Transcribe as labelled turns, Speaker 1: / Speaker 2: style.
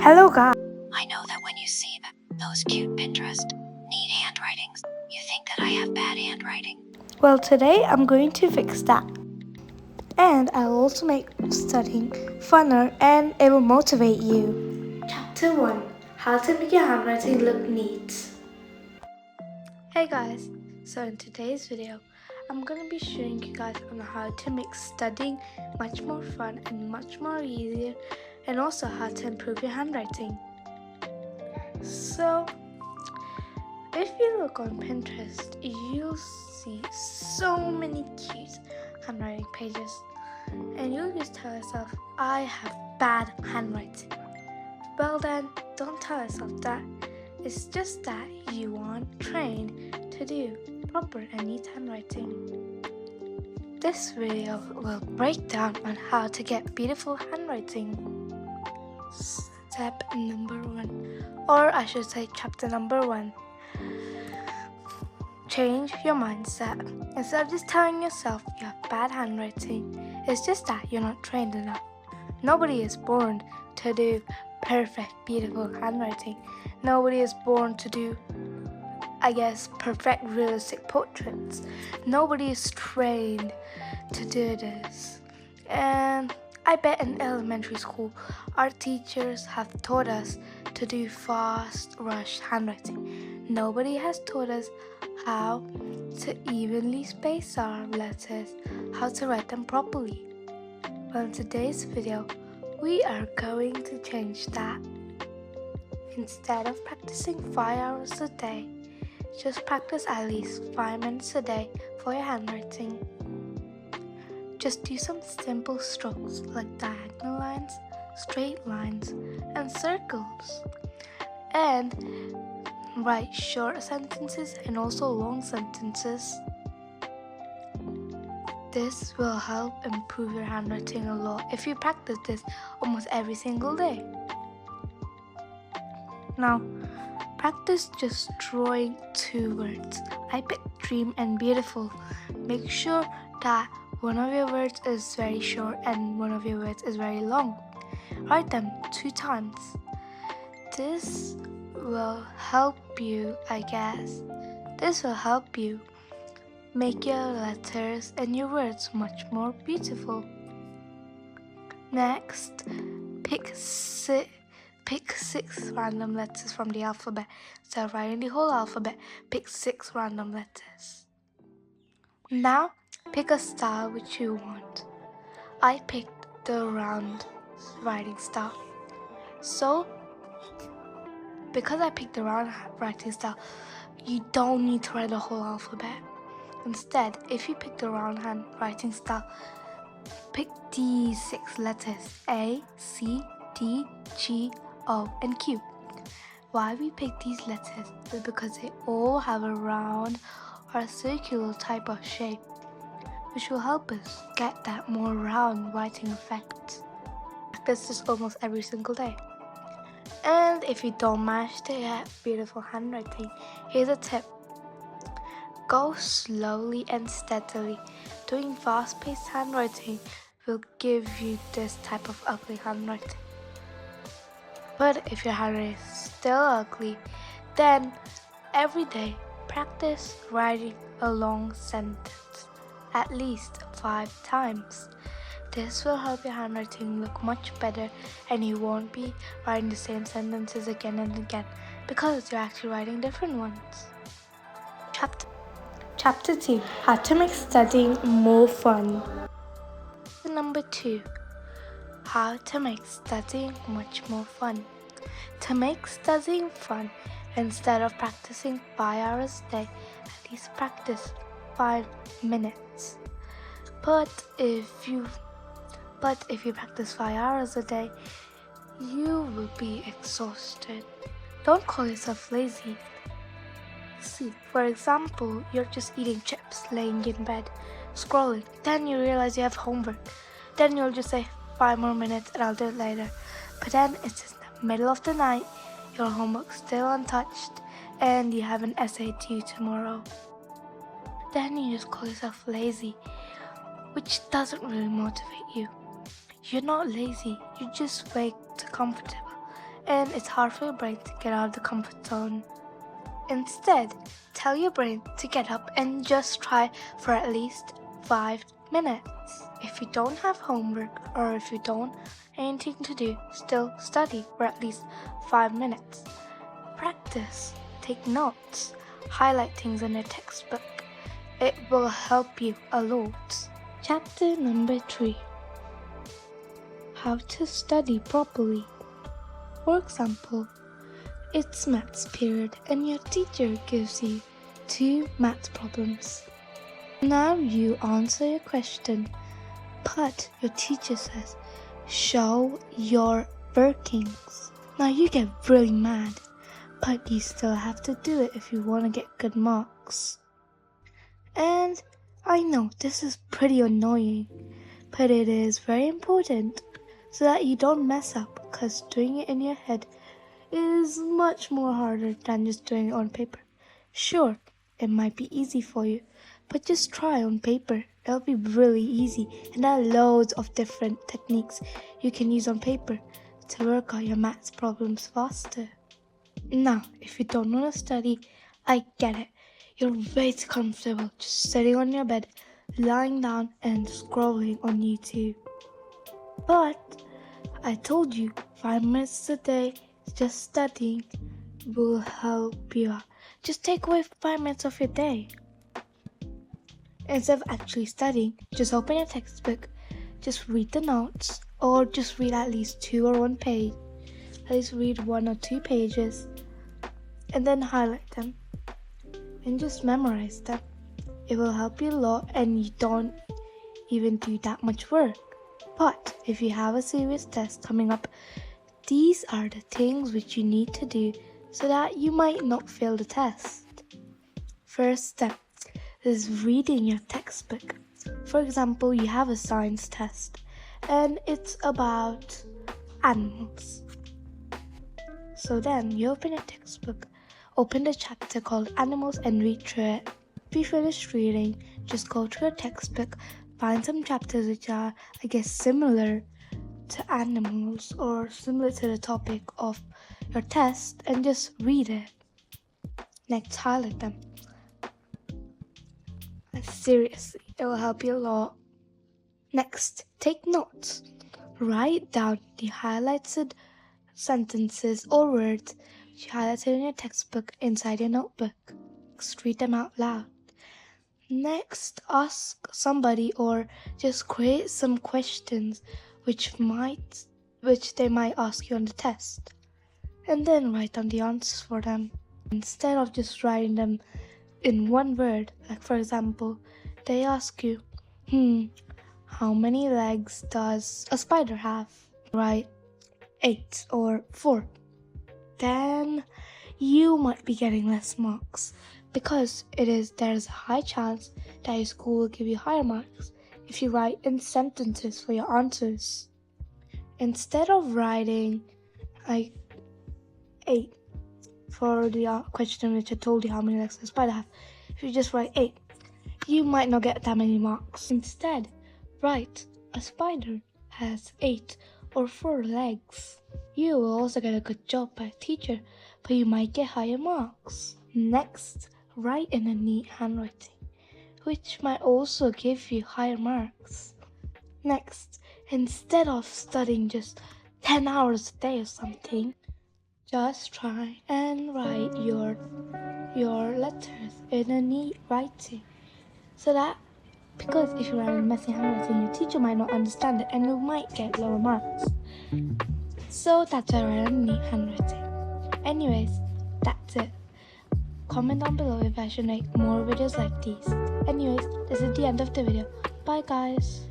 Speaker 1: Hello guys.
Speaker 2: I know that when you see those cute Pinterest neat handwritings, you think that I have bad handwriting.
Speaker 1: Well, today I'm going to fix that. And I'll also make studying funner and it will motivate you. Chapter 1. How to make your handwriting look neat. Hey guys, so in today's video, I'm going to be showing you guys on how to make studying much more fun and much more easier, and also how to improve your handwriting. So, if you look on Pinterest, you'll see so many cute handwriting pages, and you'll just tell yourself, I have bad handwriting. Well then, don't tell yourself that. It's just that you aren't trained to do proper and neat handwriting. This video will break down on how to get beautiful handwriting. Step number 1, or I should say chapter number 1. Change your mindset. Instead of just telling yourself you have bad handwriting, it's just that you're not trained enough. Nobody is born to do perfect, beautiful handwriting. Nobody is born to do, perfect, realistic portraits. Nobody is trained to do this. And I bet in elementary school, our teachers have taught us to do fast, rushed handwriting. Nobody has taught us how to evenly space our letters, how to write them properly. Well, in today's video, we are going to change that. Instead of practicing 5 hours a day, just practice at least 5 minutes a day for your handwriting. Just do some simple strokes like diagonal lines, straight lines, and circles. And write short sentences and also long sentences. This will help improve your handwriting a lot if you practice this almost every single day. Now, practice just drawing 2 words. I picked dream and beautiful. Make sure that one of your words is very short and one of your words is very long. Write them 2 times. This will help you, This will help you make your letters and your words much more beautiful. Next, pick 6 random letters from the alphabet. Instead of writing the whole alphabet, pick 6 random letters. Now, pick a style which you want. I picked the round writing style. So, because I picked the round writing style, you don't need to write the whole alphabet. Instead, if you pick the round handwriting style, pick these 6 letters: A, C, D, G, O, and Q. Why we pick these letters is because they all have a round or a circular type of shape, which will help us get that more round writing effect. Practice this almost every single day. And if you don't manage to get beautiful handwriting, here's a tip. Go slowly and steadily. Doing fast-paced handwriting will give you this type of ugly handwriting. But if your handwriting is still ugly, then every day practice writing a long sentence at least 5 times. This will help your handwriting look much better, and you won't be writing the same sentences again and again because you're actually writing different ones. Chapter 2. How to make studying more fun. Number 2. How to make studying much more fun. To make studying fun, instead of practicing 5 hours a day, at least practice 5 minutes. But if you practice 5 hours a day, you will be exhausted. Don't call yourself lazy. See, for example, you're just eating chips, laying in bed, scrolling. Then you realize you have homework. Then you'll just say 5 more minutes and I'll do it later. But then it's in the middle of the night, your homework's still untouched, and you have an essay due tomorrow. Then you just call yourself lazy, which doesn't really motivate you. You're not lazy, you're just way too comfortable. and it's hard for your brain to get out of the comfort zone. Instead, tell your brain to get up and just try for at least 5 minutes. If you don't have homework or if you don't have anything to do, still study for at least 5 minutes. Practice, take notes, highlight things in your textbook. It will help you a lot. Chapter number 3. How to study properly. For example, it's maths period and your teacher gives you 2 maths problems. Now you answer your question, but your teacher says, show your workings. Now you get really mad, but you still have to do it if you want to get good marks. And I know this is pretty annoying, but it is very important so that you don't mess up, because doing it in your head is much more harder than just doing it on paper. Sure, it might be easy for you, but just try on paper. It'll be really easy, and there are loads of different techniques you can use on paper to work out your maths problems faster. Now, if you don't want to study, I get it. You're way too comfortable just sitting on your bed, lying down and scrolling on YouTube. But I told you 5 minutes a day just studying will help you out. Just take away 5 minutes of your day. Instead of actually studying, just open your textbook, just read the notes, or just read at least 2 or 1 page. At least read 1 or 2 pages, and then highlight them, and just memorize them. It will help you a lot, and you don't even do that much work. But if you have a serious test coming up, these are the things which you need to do so that you might not fail the test. First step is reading your textbook. For example, you have a science test and it's about animals. So then you open your textbook, open the chapter called Animals and read through it. If you finish reading, just go to your textbook, find some chapters which are, I guess, similar to animals or similar to the topic of your test, and just read it. Next, highlight them. And seriously, it will help you a lot. Next, take notes. Write down the highlighted sentences or words which you highlighted in your textbook inside your notebook. Next, read them out loud. Next, ask somebody or just create some questions which they might ask you on the test, and then write down the answers for them. Instead of just writing them in one word, like for example, they ask you, how many legs does a spider have? Write 8 or 4. Then you might be getting less marks, because there's a high chance that your school will give you higher marks if you write in sentences for your answers. Instead of writing like 8 for the question which I told you how many legs does a spider have, if you just write 8, you might not get that many marks. Instead, write a spider has 8 or 4 legs. You will also get a good job by a teacher, but you might get higher marks. Next, write in a neat handwriting, which might also give you higher marks. Next, instead of studying just 10 hours a day or something, just try and write your letters in a neat writing. So that, because if you write in a messy handwriting, your teacher might not understand it and you might get lower marks. So that's why I write in a neat handwriting. Anyways, that's it. Comment down below if I should make more videos like these. Anyways, this is the end of the video. Bye guys.